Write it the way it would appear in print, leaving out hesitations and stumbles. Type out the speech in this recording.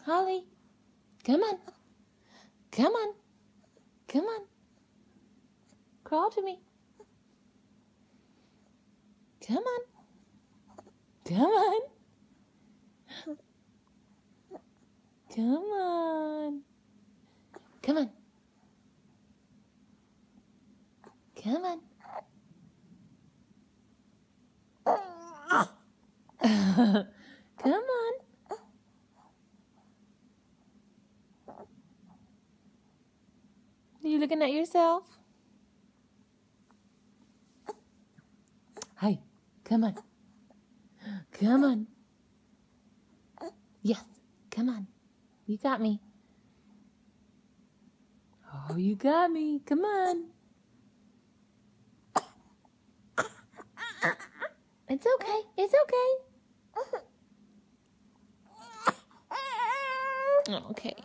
Holly, come on. Come on. Come on. Crawl to me. Come on. Come on. Come on. Come on. Come on. Come on. Are you looking at yourself? Hi. Come on. Come on. Yes. Come on. You got me. Oh, you got me. Come on. It's okay. It's okay. Okay.